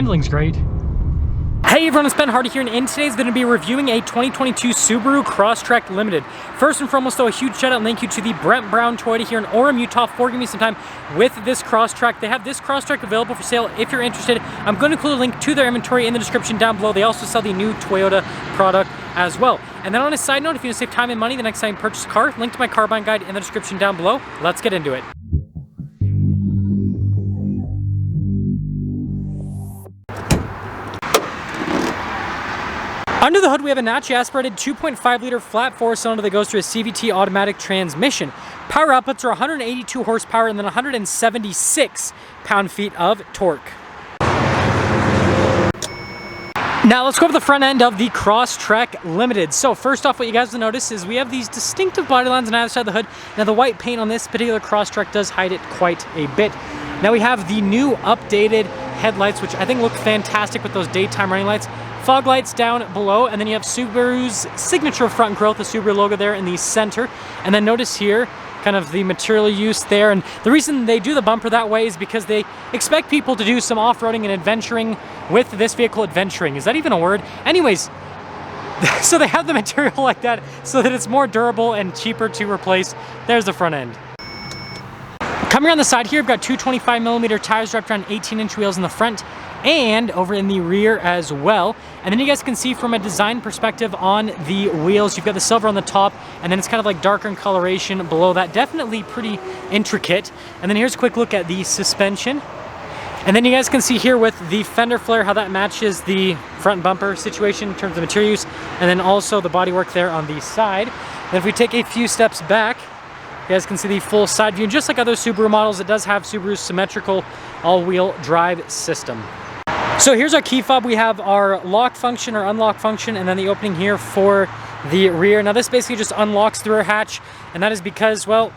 handling's great. Hey everyone, it's Ben Hardy here, and in today's video, I'm going to be reviewing a 2022 Subaru Crosstrek Limited. First and foremost though, a huge shout out and thank you to the Brent Brown Toyota here in Orem, Utah for giving me some time with this Crosstrek. They have this Crosstrek available for sale if you're interested. I'm going to include a link to their inventory in the description down below. They also sell the new Toyota product as well. And then on a side note, if you want to save time and money the next time you purchase a car, link to my car buying guide in the description down below. Let's get into it. Under the hood, we have a naturally aspirated 2.5 liter flat four cylinder that goes through a CVT automatic transmission. Power outputs are 182 horsepower and then 176 pound-feet of torque. Now let's go over the front end of the Crosstrek Limited. So first off, what you guys will notice is we have these distinctive body lines on either side of the hood. Now the white paint on this particular Crosstrek does hide it quite a bit. Now we have the new updated headlights, which I think look fantastic with those daytime running lights. Fog lights down below, and then you have Subaru's signature front grille, the Subaru logo there in the center. And then notice here, kind of the material use there. And the reason they do the bumper that way is because they expect people to do some off-roading and adventuring with this vehicle. Adventuring, is that even a word? Anyways, so they have the material like that so that it's more durable and cheaper to replace. There's the front end. Coming around the side here, we've got two 25mm tires wrapped around 18-inch wheels in the front and over in the rear as well. And then you guys can see from a design perspective on the wheels, you've got the silver on the top, and then it's kind of like darker in coloration below that. Definitely pretty intricate. And then here's a quick look at the suspension. And then you guys can see here with the fender flare how that matches the front bumper situation in terms of material use, and then also the bodywork there on the side. And if we take a few steps back, you guys can see the full side view. Just like other Subaru models, it does have Subaru's symmetrical all-wheel drive system. So here's our key fob. We have our lock function or unlock function, and then the opening here for the rear. Now this basically just unlocks the rear hatch, and that is because, well,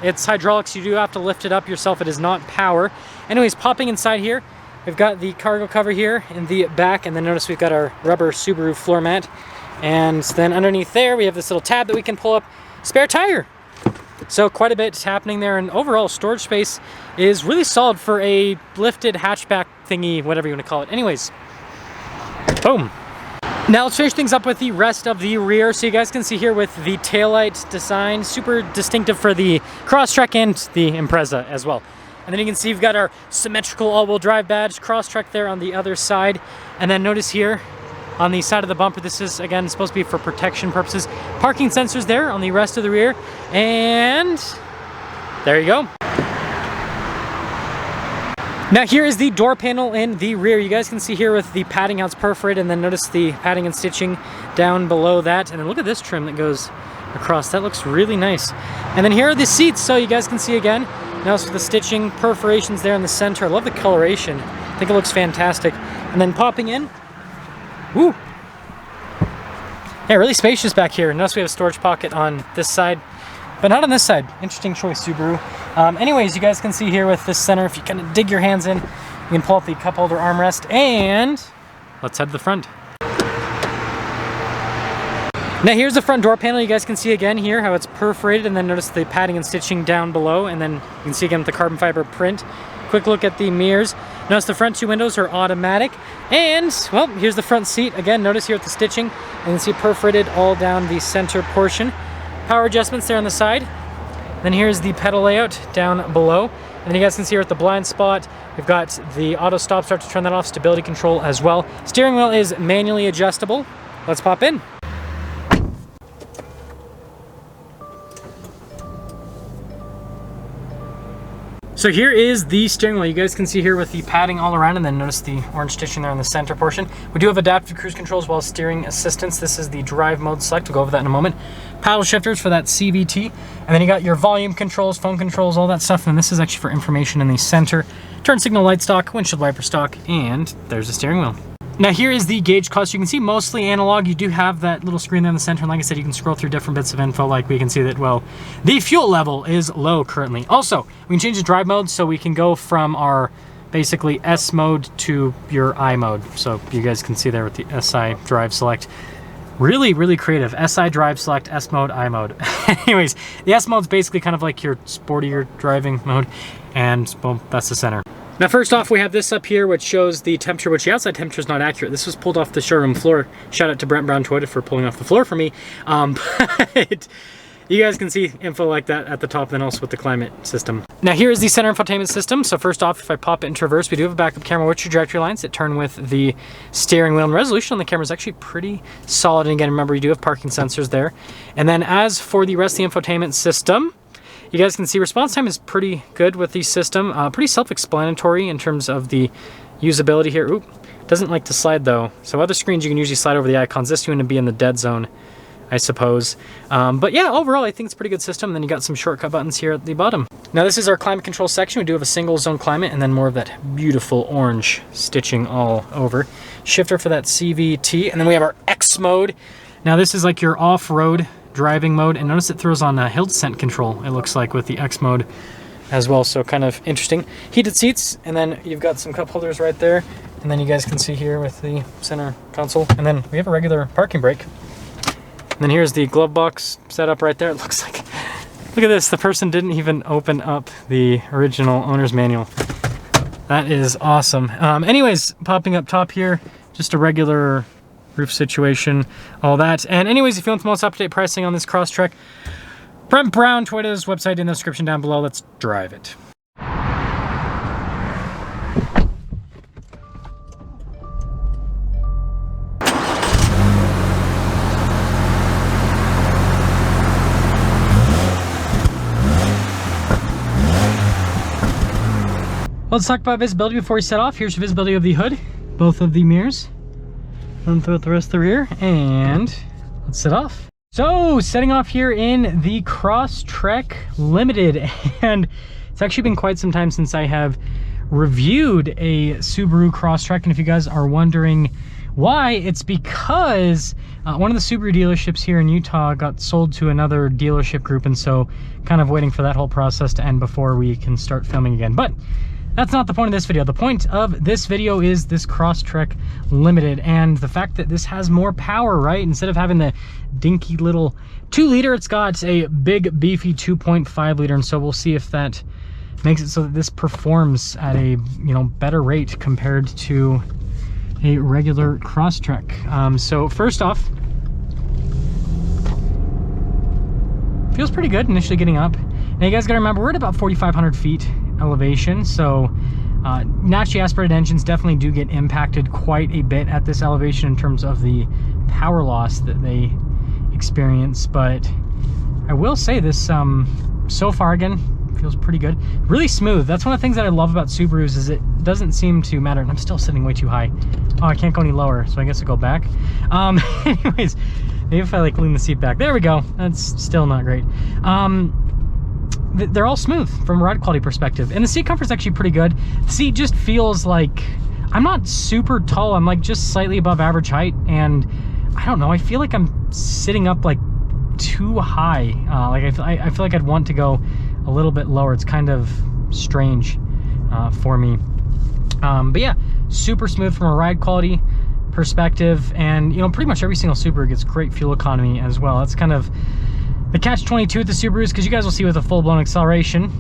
it's hydraulics. You do have to lift it up yourself. It is not power. Anyways, popping inside here, we've got the cargo cover here in the back, and then notice we've got our rubber Subaru floor mat. And then underneath there, we have this little tab that we can pull up. Spare tire. So quite a bit happening there, and overall storage space is really solid for a lifted hatchback thingy, whatever you want to call it. Anyways, boom. Now let's finish things up with the rest of the rear. So you guys can see here with the taillight design, super distinctive for the Crosstrek and the Impreza as well. And then you can see you've got our symmetrical all-wheel drive badge, Crosstrek there on the other side. And then notice here, on the side of the bumper, this is, again, supposed to be for protection purposes. Parking sensors there on the rest of the rear. And there you go. Now here is the door panel in the rear. You guys can see here with the padding how it's perforated, and then notice the padding and stitching down below that. And then look at this trim that goes across. That looks really nice. And then here are the seats, so you guys can see again. Notice the stitching perforations there in the center. I love the coloration. I think it looks fantastic. And then popping in, woo! Yeah, really spacious back here. Notice we have a storage pocket on this side, but not on this side. Interesting choice, Subaru. Anyways, you guys can see here with this center, if you kind of dig your hands in, you can pull out the cup holder armrest, and let's head to the front. Now here's the front door panel. You guys can see again here how it's perforated, and then notice the padding and stitching down below, and then you can see again with the carbon fiber print. Quick look at the mirrors. Notice the front two windows are automatic. And, well, here's the front seat. Again, notice here with the stitching, you can see perforated all down the center portion. Power adjustments there on the side. Then here's the pedal layout down below. And then you guys can see here at the blind spot, we've got the auto stop start to turn that off, stability control as well. Steering wheel is manually adjustable. Let's pop in. So here is the steering wheel. You guys can see here with the padding all around, and then notice the orange stitching there in the center portion. We do have adaptive cruise control as well as steering assistance. This is the drive mode select. We'll go over that in a moment. Paddle shifters for that CVT. And then you got your volume controls, phone controls, all that stuff. And this is actually for information in the center. Turn signal light stock, windshield wiper stock, and there's the steering wheel. Now here is the gauge cluster. You can see mostly analog. You do have that little screen there in the center, and like I said, you can scroll through different bits of info. Like we can see that, well, the fuel level is low currently. Also, we can change the drive mode, so we can go from our basically S mode to your I mode. So you guys can see there with the SI drive select. Really, really creative. SI drive select, S mode, I mode. Anyways, the S mode's basically kind of like your sportier driving mode, and well, that's the center. Now first off, we have this up here which shows the temperature, which the outside temperature is not accurate. This was pulled off the showroom floor. Shout out to Brent Brown Toyota for pulling off the floor for me. But you guys can see info like that at the top, then also with the climate system. Now here is the center infotainment system. So first off, if I pop it into reverse, we do have a backup camera with trajectory lines that turn with the steering wheel, and resolution on the camera is actually pretty solid. And again, remember, you do have parking sensors there. And then as for the rest of the infotainment system, you guys can see response time is pretty good with the system. Pretty self-explanatory in terms of the usability here. Oop, doesn't like to slide though. So other screens you can usually slide over the icons. This you want to be in the dead zone, I suppose. But yeah, overall I think it's a pretty good system. And then you got some shortcut buttons here at the bottom. Now this is our climate control section. We do have a single zone climate and then more of that beautiful orange stitching all over. Shifter for that CVT, and then we have our X mode. Now this is like your off-road driving mode, and notice it throws on hill descent control, it looks like, with the X mode as well, so kind of interesting. Heated seats, and then you've got some cup holders right there, and then you guys can see here with the center console, and then we have a regular parking brake. And then here's the glove box setup right there. It looks like, look at this, the person didn't even open up the original owner's manual. That is awesome. Anyways, popping up top here, just a regular roof situation, all that. And anyways, if you want the most up-to-date pricing on this Crosstrek, Brent Brown Toyota's website in the description down below. Let's drive it. Let's talk about visibility before we set off. Here's your visibility of the hood, both of the mirrors. Run through the rest of the rear, and let's set off. So, setting off here in the Crosstrek Limited, and it's actually been quite some time since I have reviewed a Subaru Crosstrek, and if you guys are wondering why, it's because one of the Subaru dealerships here in Utah got sold to another dealership group, and so kind of waiting for that whole process to end before we can start filming again. But that's not the point of this video. The point of this video is this Crosstrek Limited and the fact that this has more power, right? Instead of having the dinky little 2-liter, it's got a big beefy 2.5 liter, and so we'll see if that makes it so that this performs at a, you know, better rate compared to a regular Crosstrek. So first off, feels pretty good initially getting up. Now you guys gotta remember, we're at about 4,500 feet elevation, so naturally aspirated engines definitely do get impacted quite a bit at this elevation in terms of the power loss that they experience. But I will say this, so far again, feels pretty good. Really smooth. That's one of the things that I love about Subarus, is it doesn't seem to matter. And I'm still sitting way too high. Oh, I can't go any lower, so I guess I'll go back. Anyways, maybe if I like lean the seat back. There we go. That's still not great. They're all smooth from a ride quality perspective, and the seat comfort is actually pretty good. The seat just feels like, I'm not super tall, I'm like just slightly above average height, and I don't know, I feel like I'm sitting up like too high. Like I feel like I'd want to go a little bit lower. It's kind of strange for me. But yeah, super smooth from a ride quality perspective, and you know, pretty much every single Subaru gets great fuel economy as well. That's kind of the catch-22 with the Subarus, because you guys will see with a full-blown acceleration,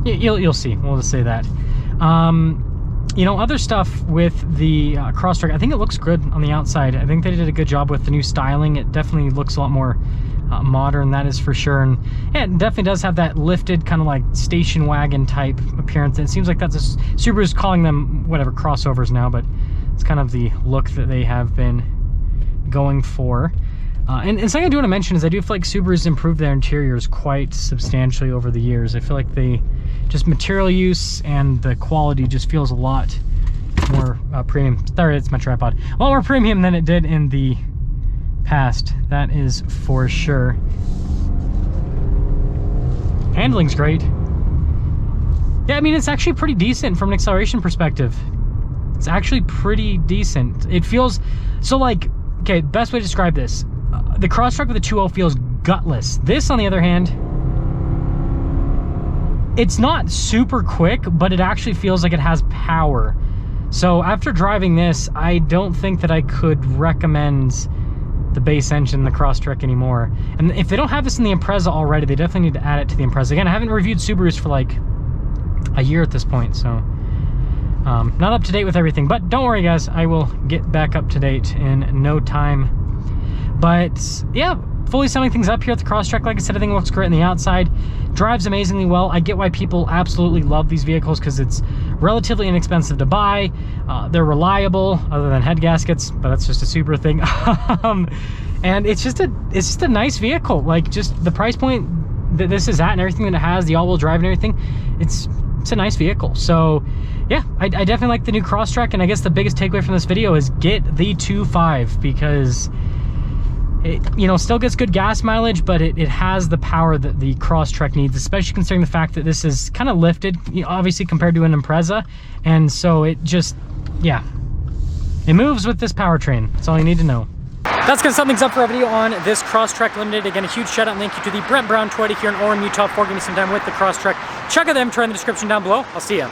you'll see, we'll just say that. You know, other stuff with the Crosstrek, I think it looks good on the outside. I think they did a good job with the new styling. It definitely looks a lot more modern, that is for sure. And yeah, it definitely does have that lifted kind of like station wagon type appearance. And it seems like that's Subaru's calling them whatever crossovers now, but it's kind of the look that they have been going for. And something I do want to mention is I do feel like Subaru's improved their interiors quite substantially over the years. I feel like they just material use and the quality just feels a lot more premium. Sorry, it's my tripod. A lot more premium than it did in the past. That is for sure. Handling's great. Yeah, I mean, it's actually pretty decent from an acceleration perspective. It's actually pretty decent. It feels so like, okay, best way to describe this. The Crosstrek with the 2.0 feels gutless. This, on the other hand, it's not super quick, but it actually feels like it has power. So after driving this, I don't think that I could recommend the base engine, the Crosstrek, anymore. And if they don't have this in the Impreza already, they definitely need to add it to the Impreza. Again, I haven't reviewed Subarus for like a year at this point, so not up to date with everything. But don't worry, guys, I will get back up to date in no time. But yeah, fully summing things up here at the Crosstrek, like I said, everything looks great on the outside, drives amazingly well. I get why people absolutely love these vehicles because it's relatively inexpensive to buy. They're reliable, other than head gaskets, but that's just a Subaru thing. And it's just a nice vehicle. Like, just the price point that this is at and everything that it has, the all-wheel drive and everything, it's a nice vehicle. So yeah, I definitely like the new Crosstrek, and I guess the biggest takeaway from this video is get the 2.5 because it, you know, still gets good gas mileage, but it has the power that the Crosstrek needs, especially considering the fact that this is kind of lifted, you know, obviously compared to an Impreza. And so it just, yeah, it moves with this powertrain. That's all you need to know. That's gonna sum things up for our video on this Crosstrek Limited. Again, a huge shout out and thank you to the Brent Brown Toyota here in Orem, Utah for giving me some time with the Crosstrek. Check out the inventory in the description down below. I'll see ya.